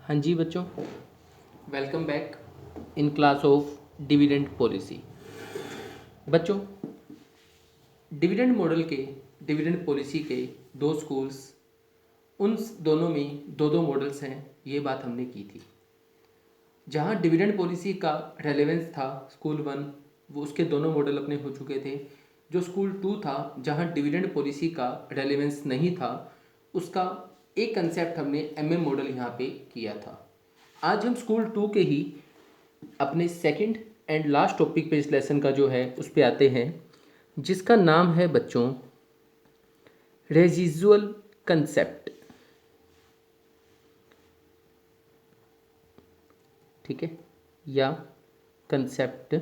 हाँ जी बच्चों, welcome back in class of dividend policy. बच्चों, डिविडेंड पॉलिसी के दो स्कूल्स, उन दोनों में दो दो मॉडल्स हैं, ये बात हमने की थी। जहाँ डिविडेंड पॉलिसी का रेलेवेंस था स्कूल वन, वो उसके दोनों मॉडल अपने हो चुके थे। जो स्कूल टू था, जहाँ डिविडेंड पॉलिसी का रेलेवेंस नहीं था, उसका एक कंसेप्ट हमने एमएम मॉडल यहाँ पे किया था। आज हम स्कूल टू के ही अपने सेकंड एंड लास्ट टॉपिक पे इस लेसन का जो है उस पे आते हैं, जिसका नाम है बच्चों रेजिजुअल कंसेप्ट। ठीक है, या कंसेप्ट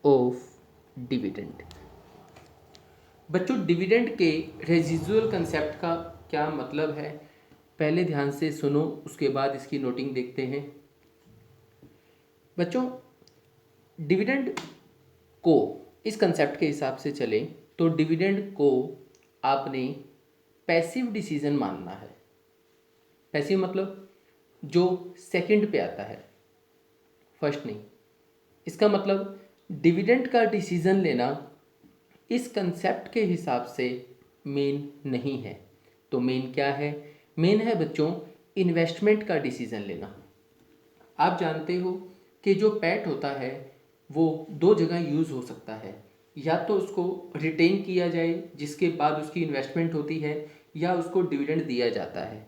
ऑफ डिविडेंड। बच्चों, डिविडेंड के रेजिजुअल कंसेप्ट का क्या मतलब है, पहले ध्यान से सुनो, उसके बाद इसकी नोटिंग देखते हैं। बच्चों, डिविडेंड को इस कंसेप्ट के हिसाब से चले तो डिविडेंड को आपने पैसिव डिसीजन मानना है। पैसिव मतलब जो सेकंड पे आता है, फर्स्ट नहीं। इसका मतलब डिविडेंड का डिसीजन लेना इस कंसेप्ट के हिसाब से मेन नहीं है। तो मेन क्या है? मेन है बच्चों इन्वेस्टमेंट का डिसीजन लेना। आप जानते हो कि जो पैट होता है वो दो जगह यूज़ हो सकता है, या तो उसको रिटेन किया जाए जिसके बाद उसकी इन्वेस्टमेंट होती है, या उसको डिविडेंड दिया जाता है।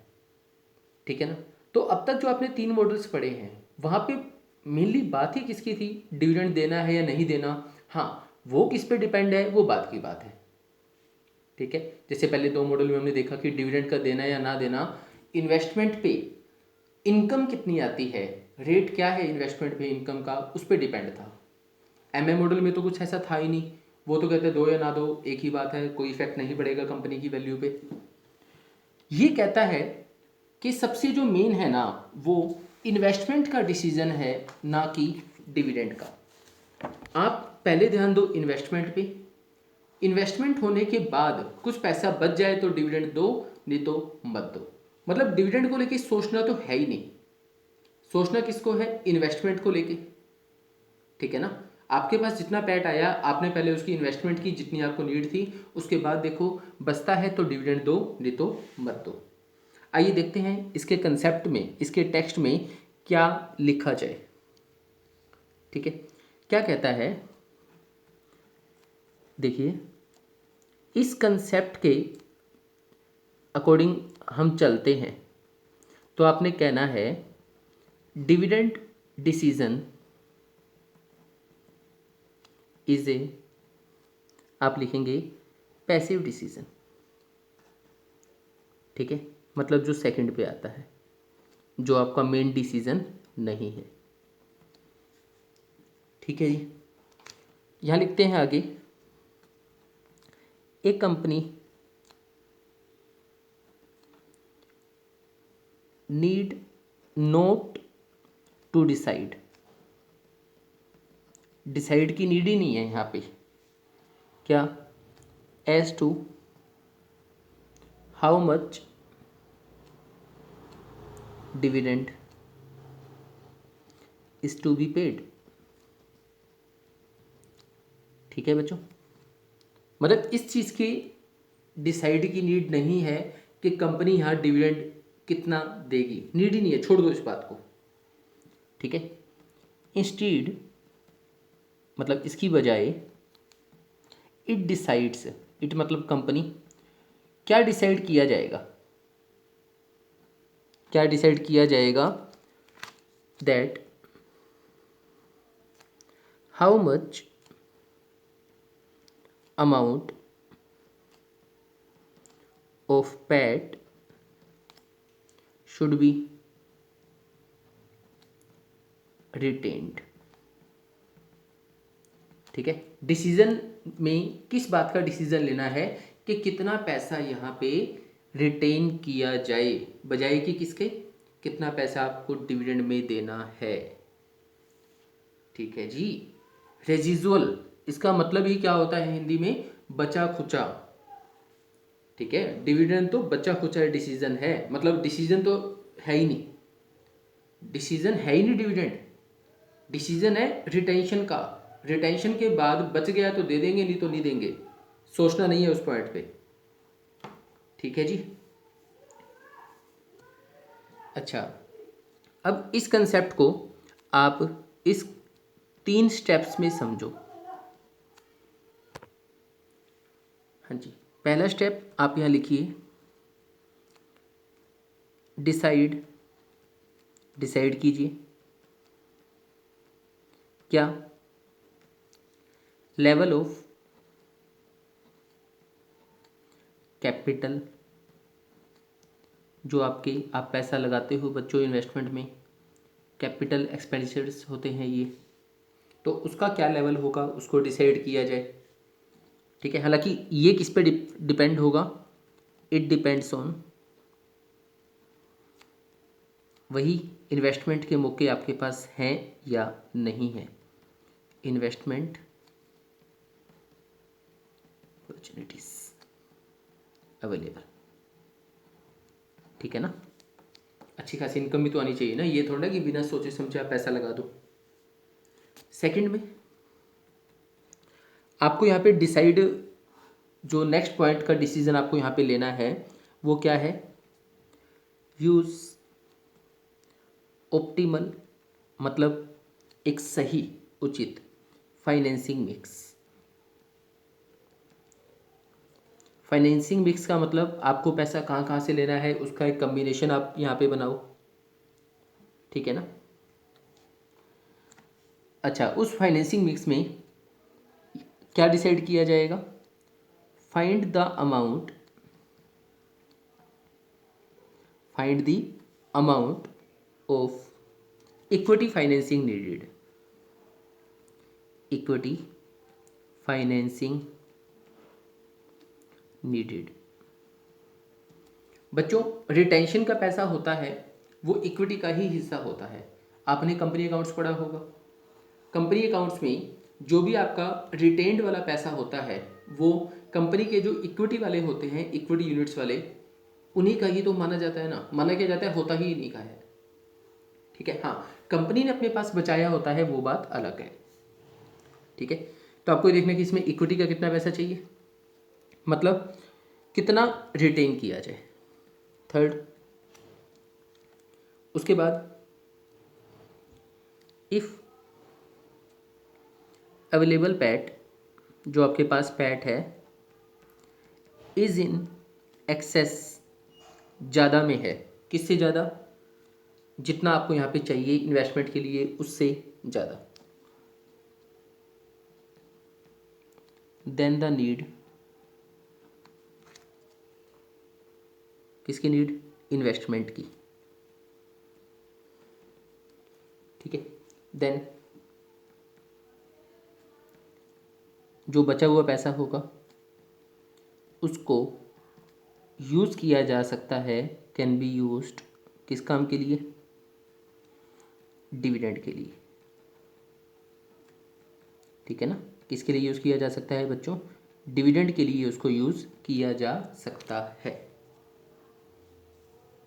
ठीक है ना? तो अब तक जो आपने तीन मॉडल्स पढ़े हैं वहाँ पे मेनली बात ही किसकी थी? डिविडेंड देना है या नहीं देना। हाँ, वो किस पे डिपेंड है वो बात की बात है। ठीक है, जैसे पहले दो मॉडल में हमने देखा कि डिविडेंड का देना या ना देना इन्वेस्टमेंट पे, इनकम कितनी आती है, रेट क्या है इन्वेस्टमेंट पे इनकम का, उस पर डिपेंड था। एमए मॉडल में तो कुछ ऐसा था ही नहीं, वो तो कहते दो या ना दो एक ही बात है, कोई इफेक्ट नहीं पड़ेगा कंपनी की वैल्यू पे। ये कहता है कि सबसे जो मेन है ना वो इन्वेस्टमेंट का डिसीजन है, ना कि डिविडेंड का। आप पहले ध्यान दो इन्वेस्टमेंट पे। इन्वेस्टमेंट होने के बाद कुछ पैसा बच जाए तो डिविडेंड दो, नहीं तो मत दो। मतलब डिविडेंड को लेके सोचना तो है ही नहीं। सोचना किसको है? इन्वेस्टमेंट को लेके। ठीक है ना? आपके पास जितना पैट आया, आपने पहले उसकी इन्वेस्टमेंट की जितनी आपको नीड थी, उसके बाद देखो बचता है तो डिविडेंड दो, नहीं तो मत दो। आइए देखते हैं इसके कंसेप्ट में, इसके टेक्स्ट में क्या लिखा जाए। ठीक है, क्या कहता है देखिए, इस कंसेप्ट के अकॉर्डिंग हम चलते हैं तो आपने कहना है डिविडेंड डिसीजन इज ए, आप लिखेंगे पैसिव डिसीजन। ठीक है, मतलब जो सेकंड पे आता है, जो आपका मेन डिसीजन नहीं है। ठीक है जी, यहाँ लिखते हैं आगे, एक company need not to decide. Decide की नीड ही नहीं है यहाँ पे, क्या? As to how much dividend is to be paid. ठीक है बच्चों, मतलब इस चीज़ की डिसाइड की नीड नहीं है कि कंपनी यहाँ डिविडेंड कितना देगी, नीड ही नहीं है, छोड़ दो इस बात को। ठीक है, इंस्टीड मतलब इसकी बजाय इट डिसाइड्स, इट मतलब कंपनी, क्या डिसाइड किया जाएगा? क्या डिसाइड किया जाएगा? That how much amount of PAT should be retained. ठीक है, डिसीजन में किस बात का डिसीजन लेना है कि कितना पैसा यहाँ पे रिटेन किया जाए, बजाय कि किसके, कितना पैसा आपको डिविडेंड में देना है। ठीक है जी, रेजिजुअल इसका मतलब ही क्या होता है हिंदी में? बचा खुचा। ठीक है, डिविडेंड तो बचा खुचा डिसीजन है, मतलब डिसीजन तो है ही नहीं। डिसीजन है ही नहीं डिविडेंड, डिसीजन है रिटेंशन का। रिटेंशन के बाद बच गया तो दे देंगे, नहीं तो नहीं देंगे, सोचना नहीं है उस पॉइंट पे। ठीक है जी। अच्छा, अब इस कंसेप्ट को आप इस 3 स्टेप्स में समझो। हाँ जी, पहला स्टेप आप यहाँ लिखिए, डिसाइड। डिसाइड कीजिए क्या, लेवल ऑफ कैपिटल, जो आप पैसा लगाते हो बच्चों इन्वेस्टमेंट में, कैपिटल एक्सपेंडिचर्स होते हैं ये, तो उसका क्या लेवल होगा उसको डिसाइड किया जाए। ठीक है, हालांकि ये किस पे डिपेंड होगा, इट डिपेंड्स ऑन, वही इन्वेस्टमेंट के मौके आपके पास हैं या नहीं है, इन्वेस्टमेंट अपॉर्चुनिटीज अवेलेबल। ठीक है ना, अच्छी खासी इनकम भी तो आनी चाहिए ना, ये थोड़ा ना कि बिना सोचे समझे आप पैसा लगा दो। सेकंड में आपको यहाँ पे डिसाइड, जो नेक्स्ट पॉइंट का डिसीजन आपको यहाँ पे लेना है वो क्या है, यूज ऑप्टिमल, मतलब एक सही उचित फाइनेंसिंग मिक्स। फाइनेंसिंग मिक्स का मतलब आपको पैसा कहाँ कहाँ से लेना है उसका एक कम्बिनेशन आप यहाँ पे बनाओ। ठीक है ना। अच्छा, उस फाइनेंसिंग मिक्स में क्या डिसाइड किया जाएगा, find the amount, find the amount of equity financing needed, equity financing needed. बच्चों, रिटेंशन का पैसा होता है वो इक्विटी का ही हिस्सा होता है। आपने कंपनी अकाउंट्स पढ़ा होगा, कंपनी अकाउंट्स में जो भी आपका रिटेन्ड वाला पैसा होता है वो कंपनी के जो इक्विटी वाले होते हैं, इक्विटी यूनिट्स वाले, उन्हीं का ही तो माना जाता है ना, माना क्या जाता है, होता ही इन्हीं का है। ठीक है, हाँ, कंपनी ने अपने पास बचाया होता है वो बात अलग है। ठीक है, तो आपको देखना कि इसमें इक्विटी का कितना पैसा चाहिए, मतलब कितना रिटेन किया जाए। थर्ड, उसके बाद इफ़ अवेलेबल पैट, जो आपके पास पैट है, इज़ इन एक्सेस, ज़्यादा में है, किससे ज़्यादा, जितना आपको यहाँ पे चाहिए इन्वेस्टमेंट के लिए उससे ज़्यादा, देन द नीड, किसकी नीड, इन्वेस्टमेंट की। ठीक है, देन जो बचा हुआ पैसा होगा उसको यूज़ किया जा सकता है, कैन बी यूज्ड, किस काम के लिए, डिविडेंड के लिए। ठीक है ना, किसके लिए यूज़ किया जा सकता है बच्चों, डिविडेंड के लिए उसको यूज़ किया जा सकता है।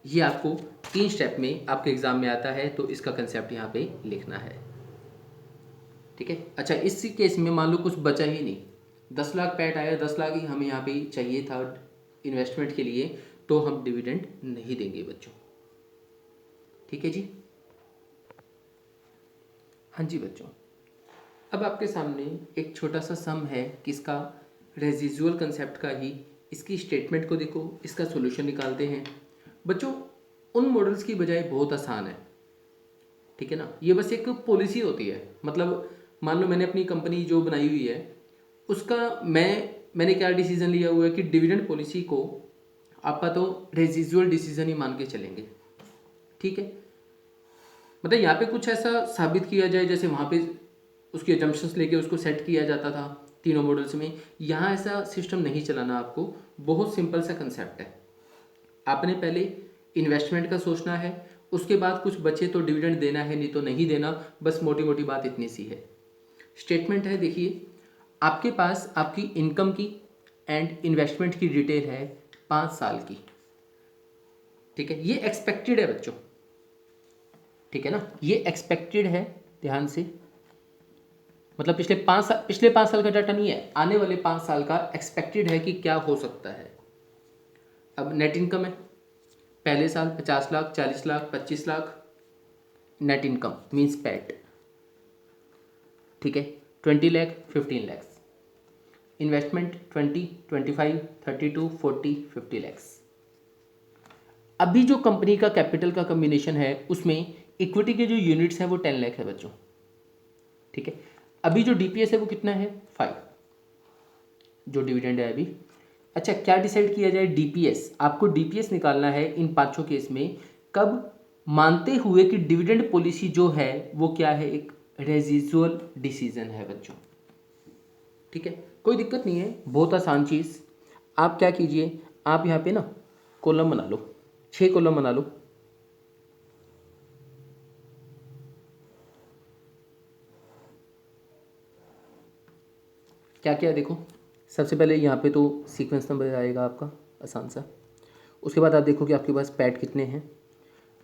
ये आपको 3 स्टेप में आपके एग्ज़ाम में आता है, तो इसका कंसेप्ट यहाँ पे लिखना है। ठीक है। अच्छा, इसी केस में मान लो कुछ बचा ही नहीं, 10 लाख पैट आया, 10 लाख ही हमें यहाँ पे चाहिए था इन्वेस्टमेंट के लिए, तो हम डिविडेंड नहीं देंगे बच्चों। ठीक है जी। हाँ जी बच्चों, अब आपके सामने एक छोटा सा सम है किसका, रेजिजुअल कंसेप्ट का ही। इसकी स्टेटमेंट को देखो, इसका सॉल्यूशन निकालते हैं बच्चों। उन मॉडल्स की बजाय बहुत आसान है। ठीक है ना, ये बस एक पॉलिसी होती है, मतलब मान लो मैंने अपनी कंपनी जो बनाई हुई है उसका मैंने क्या डिसीजन लिया हुआ है कि डिविडेंड पॉलिसी को आपका तो रेजिजुअल डिसीजन ही मान के चलेंगे। ठीक है, मतलब यहाँ पे कुछ ऐसा साबित किया जाए जैसे वहाँ पे उसकी एजम्पशंस लेके उसको सेट किया जाता था तीनों मॉडल्स में, यहाँ ऐसा सिस्टम नहीं चलाना आपको। बहुत सिंपल सा कंसेप्ट है, आपने पहले इन्वेस्टमेंट का सोचना है, उसके बाद कुछ बचे तो डिविडेंड देना है, नहीं तो नहीं देना, बस मोटी मोटी बात इतनी सी है। स्टेटमेंट है, देखिए आपके पास आपकी इनकम की एंड इन्वेस्टमेंट की डिटेल है 5 साल की। ठीक है, ये एक्सपेक्टेड है बच्चों, ठीक है ना। ये एक्सपेक्टेड है, ध्यान से, मतलब पिछले 5 साल का डाटा नहीं है, आने वाले 5 साल का एक्सपेक्टेड है कि क्या हो सकता है। अब नेट इनकम है, पहले साल 50 lakh, 40 lakh, 25 lakh net income means PAT, ठीक है। 20 लाख, 15 लाख इन्वेस्टमेंट, 20, 25, 32, 40, 50 लाख। अभी जो कंपनी का कैपिटल का कम्बिनेशन है उसमें इक्विटी के जो यूनिट्स हैं वो 10 लाख है बच्चों, ठीक है। अभी जो डीपीएस है वो कितना है, 5, जो डिविडेंड है अभी। अच्छा, क्या डिसाइड किया जाए, डीपीएस, आपको डीपीएस निकालना है इन पांचों केस में, कब, मानते हुए कि डिविडेंड पॉलिसी जो है वो क्या है, एक रेजिजुअल डिसीजन है बच्चों, ठीक है। कोई दिक्कत नहीं है, बहुत आसान चीज़। आप क्या कीजिए, आप यहाँ पे ना कॉलम बना लो, 6 कॉलम बना लो। क्या क्या देखो, सबसे पहले यहाँ पे तो सीक्वेंस नंबर आएगा आपका, आसान सा। उसके बाद आप देखो कि आपके पास पैट कितने हैं।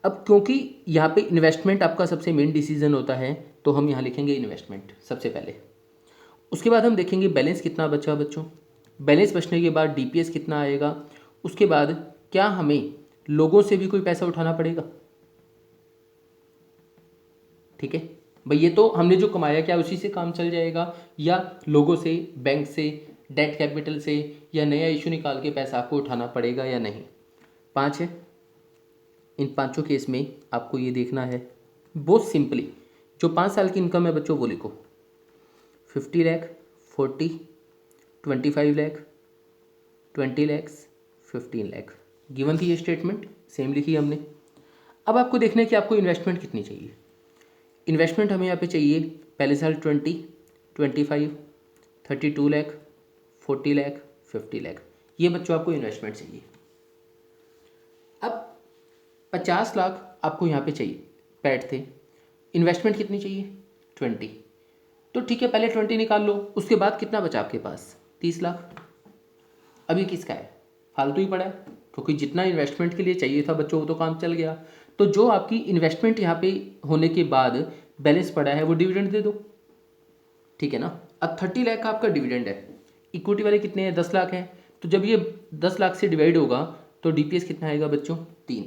अब क्योंकि यहाँ पे इन्वेस्टमेंट आपका सबसे मेन डिसीजन होता है, तो हम यहाँ लिखेंगे इन्वेस्टमेंट सबसे पहले। उसके बाद हम देखेंगे बैलेंस कितना बचा बच्चों, बैलेंस बचने के बाद डीपीएस कितना आएगा। उसके बाद क्या हमें लोगों से भी कोई पैसा उठाना पड़ेगा, ठीक है भाई। ये तो हमने जो कमाया क्या उसी से काम चल जाएगा, या लोगों से, बैंक से, डेट कैपिटल से, या नया इशू निकाल के पैसा आपको उठाना पड़ेगा या नहीं। 5 है। इन पांचों केस में आपको ये देखना है, बहुत सिंपली, जो 5 साल की इनकम है बच्चों वो लिखो, 50 लाख, 40, 25 लाख, 20 लाख, 15 लाख। गिवन थी ये स्टेटमेंट, सेम लिखी हमने। अब आपको देखना है कि आपको इन्वेस्टमेंट कितनी चाहिए। इन्वेस्टमेंट हमें यहाँ पे चाहिए, पहले साल 20, 25, 32 लाख, 40 लाख, 50 लाख, ये बच्चों आपको इन्वेस्टमेंट चाहिए। अब 50 लाख आपको यहाँ पे चाहिए, पैड थे, इन्वेस्टमेंट कितनी चाहिए, 20, तो ठीक है पहले 20 निकाल लो। उसके बाद कितना बचा आपके पास, 30 लाख। अभी किसका है, फालतू ही पड़ा है, क्योंकि जितना इन्वेस्टमेंट के लिए चाहिए था बच्चों वो तो काम चल गया। तो जो आपकी इन्वेस्टमेंट यहाँ पे होने के बाद बैलेंस पड़ा है वो डिविडेंड दे दो, ठीक है ना। अब 30 लाख का आपका डिविडेंड है, इक्विटी वाले कितने हैं, 10 लाख है, तो जब ये 10 लाख से डिवाइड होगा तो डीपीएस कितना आएगा बच्चों, 3।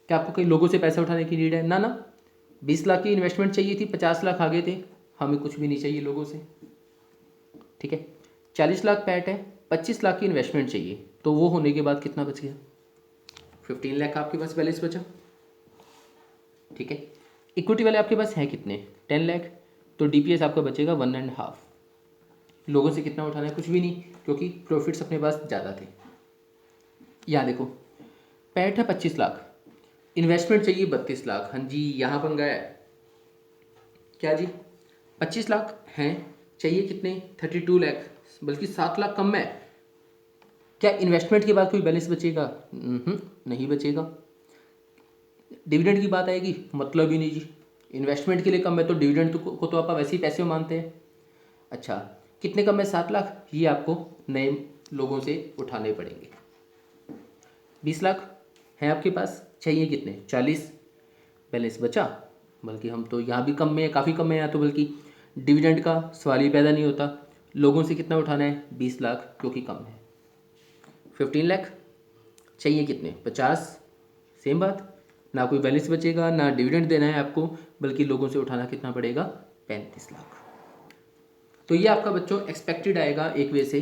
क्या आपको कई लोगों से पैसा उठाने की नीड है, ना ना। 20 लाख की इन्वेस्टमेंट चाहिए थी, 50 लाख आ गए थे, हमें कुछ भी नहीं चाहिए लोगों से, ठीक है। 40 लाख पैट है, 25 लाख की इन्वेस्टमेंट चाहिए, तो वो होने के बाद कितना बच गया, 15 लाख आपके पास बैलेंस बचा, ठीक है। इक्विटी वाले आपके पास है कितने, 10 लाख, तो डीपीएस आपका बचेगा 1.5। लोगों से कितना उठाना है, कुछ भी नहीं, क्योंकि प्रॉफिट्स अपने पास ज़्यादा थे। यहाँ देखो, पैट है 25 लाख, इन्वेस्टमेंट चाहिए 32 लाख। हाँ जी, यहाँ पंगा है, क्या जी, 25 लाख हैं, चाहिए कितने, 32 लाख, बल्कि 7 लाख कम है। क्या इन्वेस्टमेंट के बाद कोई बैलेंस बचेगा, नहीं बचेगा। डिविडेंड की बात आएगी, मतलब ही नहीं जी, इन्वेस्टमेंट के लिए कम है तो डिविडेंड को तो आप वैसे ही पैसे में मानते हैं। अच्छा, कितने कम है, 7 लाख, ये आपको नए लोगों से उठाने पड़ेंगे। 20 लाख हैं आपके पास, चाहिए कितने, 40, बैलेंस बचा, बल्कि हम तो यहाँ भी कम में है, काफ़ी कम में यहाँ तो, बल्कि डिविडेंड का सवाल ही पैदा नहीं होता। लोगों से कितना उठाना है, 20 लाख, क्योंकि कम है। 15 लाख चाहिए कितने, 50, सेम बात, ना कोई बैलेंस बचेगा, ना डिविडेंड देना है आपको, बल्कि लोगों से उठाना कितना पड़ेगा, 35 लाख। तो ये आपका बच्चों एक्सपेक्टेड आएगा एक वे से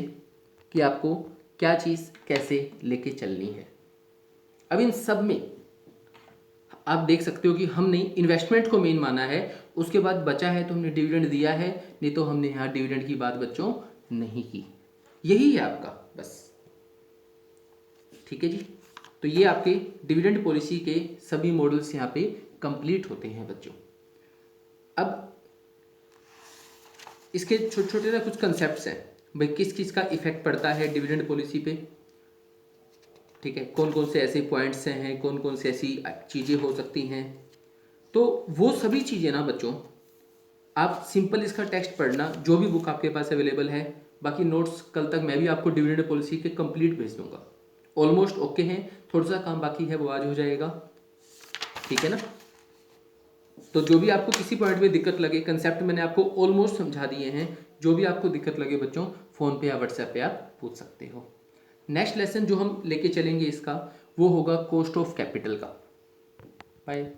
कि आपको क्या चीज़ कैसे लेके चलनी है। अब इन सब में आप देख सकते हो कि हमने इन्वेस्टमेंट को मेन माना है, उसके बाद बचा है तो हमने डिविडेंड दिया है, नहीं तो हमने यहाँ डिविडेंड की बात बच्चों नहीं की। यही है आपका बस, ठीक है जी। तो ये आपके डिविडेंड पॉलिसी के सभी मॉडल्स यहाँ पे कंप्लीट होते हैं बच्चों। अब इसके छोटे छोटे ना कुछ कंसेप्ट्स हैं भाई, किस किस का इफेक्ट पड़ता है डिविडेंड पॉलिसी पे, ठीक है, कौन कौन से ऐसे पॉइंट्स हैं, कौन कौन से ऐसी चीज़ें हो सकती हैं। तो वो सभी चीज़ें ना बच्चों आप सिंपल इसका टेक्स्ट पढ़ना, जो भी बुक आपके पास अवेलेबल है, बाकी नोट्स कल तक मैं भी आपको डिविडेंड पॉलिसी के कंप्लीट भेज दूंगा। ऑलमोस्ट ओके हैं, थोड़ा सा काम बाकी है वो आज हो जाएगा, ठीक है ना। तो जो भी आपको किसी पॉइंट में दिक्कत लगे, कंसेप्ट मैंने आपको ऑलमोस्ट समझा दिए हैं, जो भी आपको दिक्कत लगे बच्चों फ़ोन पे या व्हाट्सएप पे आप पूछ सकते हो। नेक्स्ट लेसन जो हम लेके चलेंगे इसका वो होगा कॉस्ट ऑफ कैपिटल का। बाय।